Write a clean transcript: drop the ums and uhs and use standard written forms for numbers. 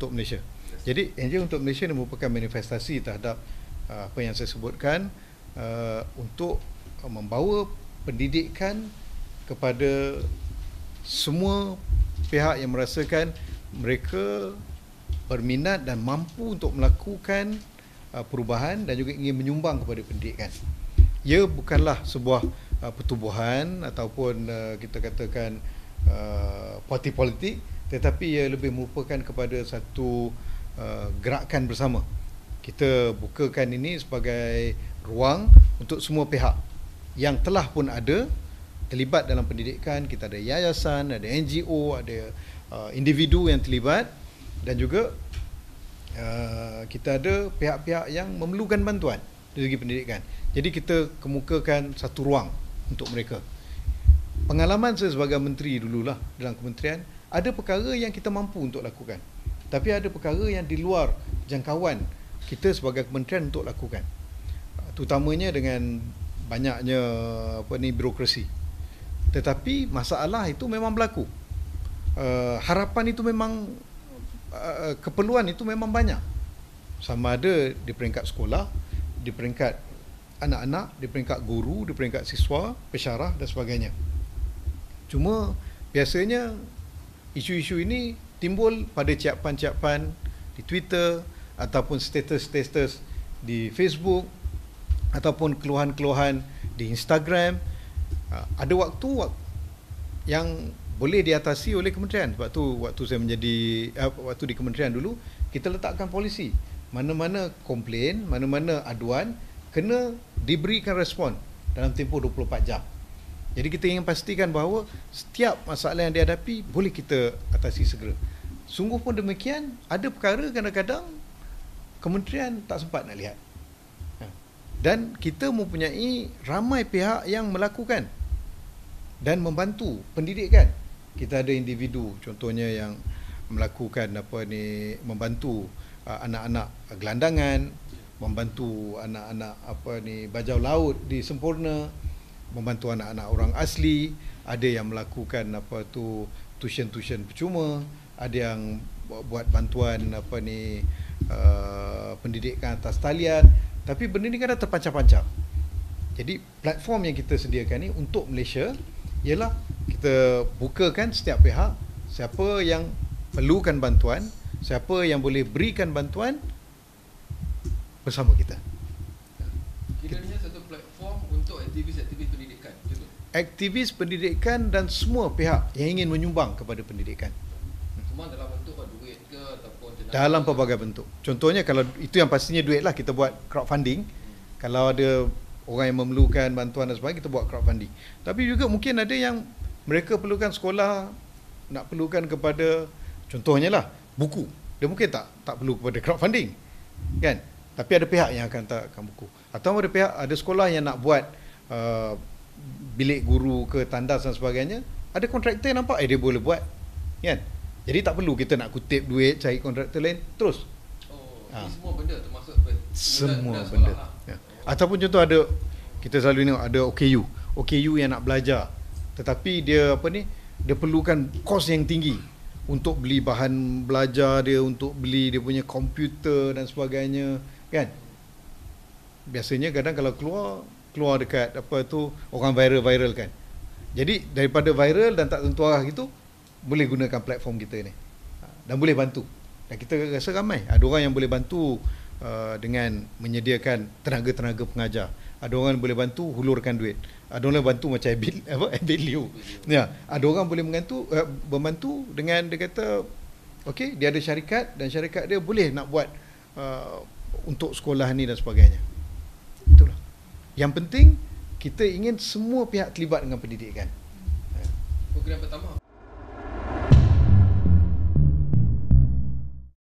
untuk Malaysia. Jadi NGO untuk Malaysia ini merupakan manifestasi terhadap apa yang saya sebutkan, untuk membawa pendidikan kepada semua pihak yang merasakan mereka berminat dan mampu untuk melakukan perubahan dan juga ingin menyumbang kepada pendidikan. Ia bukanlah sebuah pertubuhan ataupun kita katakan parti politik, tetapi ia lebih merupakan kepada satu gerakan bersama. Kita bukakan ini sebagai ruang untuk semua pihak yang telah pun ada terlibat dalam pendidikan. Kita ada yayasan, ada NGO, ada individu yang terlibat, dan juga kita ada pihak-pihak yang memerlukan bantuan dari segi pendidikan. Jadi kita kemukakan satu ruang untuk mereka. Pengalaman saya sebagai menteri dululah dalam kementerian, ada perkara yang kita mampu untuk lakukan, tapi ada perkara yang di luar jangkauan kita sebagai kementerian untuk lakukan, terutamanya dengan banyaknya birokrasi. Tetapi masalah itu memang berlaku, harapan itu memang keperluan itu memang banyak, sama ada di peringkat sekolah, di peringkat anak-anak, di peringkat guru, di peringkat siswa, pensyarah dan sebagainya. Cuma biasanya isu-isu ini timbul pada ciapan-ciapan di Twitter ataupun status-status di Facebook ataupun keluhan-keluhan di Instagram. Ada waktu yang boleh diatasi oleh kementerian. Sebab tu waktu saya waktu di kementerian dulu, kita letakkan polisi. Mana-mana komplain, mana-mana aduan kena diberikan respon dalam tempoh 24 jam. Jadi kita ingin pastikan bahawa setiap masalah yang dihadapi boleh kita atasi segera. Sungguh pun demikian, ada perkara kadang-kadang kementerian tak sempat nak lihat. Dan kita mempunyai ramai pihak yang melakukan dan membantu pendidikan. Kita ada individu contohnya yang melakukan membantu anak-anak gelandangan, membantu anak-anak bajau laut di Sempurna, membantu anak-anak orang asli, ada yang melakukan tuition percuma, ada yang buat bantuan pendidikan atas talian. Tapi benda ni kan dah terpancap-pancap. Jadi platform yang kita sediakan ni untuk Malaysia ialah kita bukakan setiap pihak, siapa yang perlukan bantuan, siapa yang boleh berikan bantuan bersama kita. Kiranya satu platform untuk aktivis-aktivis pendidikan, betul? Aktivis pendidikan dan semua pihak yang ingin menyumbang kepada pendidikan. Semua dalam bentuk duit ke ataupun tenaga? Dalam pelbagai bentuk. Contohnya kalau itu yang pastinya duit lah, kita buat crowdfunding. Kalau ada orang yang memerlukan bantuan dan sebagainya, kita buat crowdfunding. Tapi juga mungkin ada yang mereka perlukan sekolah, nak perlukan kepada, contohnya lah, buku. Dia mungkin tak perlu kepada crowdfunding, kan? Tapi ada pihak yang akan letakkan buku. Atau ada pihak, ada sekolah yang nak buat bilik guru ke tandas dan sebagainya, ada kontraktor nampak, dia boleh buat, kan? Jadi tak perlu kita nak kutip duit, cari kontraktor lain, terus. Ini semua benda termasuk semua benda lah. Ya. Ataupun contoh ada, kita selalu tengok ada OKU yang nak belajar, tetapi dia dia perlukan kos yang tinggi untuk beli bahan belajar dia, untuk beli dia punya komputer dan sebagainya, kan? Biasanya kadang kalau keluar dekat orang viral kan. Jadi daripada viral dan tak tentu arah gitu, boleh gunakan platform kita ni dan boleh bantu. Dan kita rasa ramai ada orang yang boleh bantu dengan menyediakan tenaga-tenaga pengajar. Ada orang boleh bantu hulurkan duit. Ada orang bantu macam Abilio. Ya, ada orang boleh membantu dengan dia kata okey, dia ada syarikat dan syarikat dia boleh nak buat untuk sekolah ni dan sebagainya. Itulah. Yang penting kita ingin semua pihak terlibat dengan pendidikan. Program pertama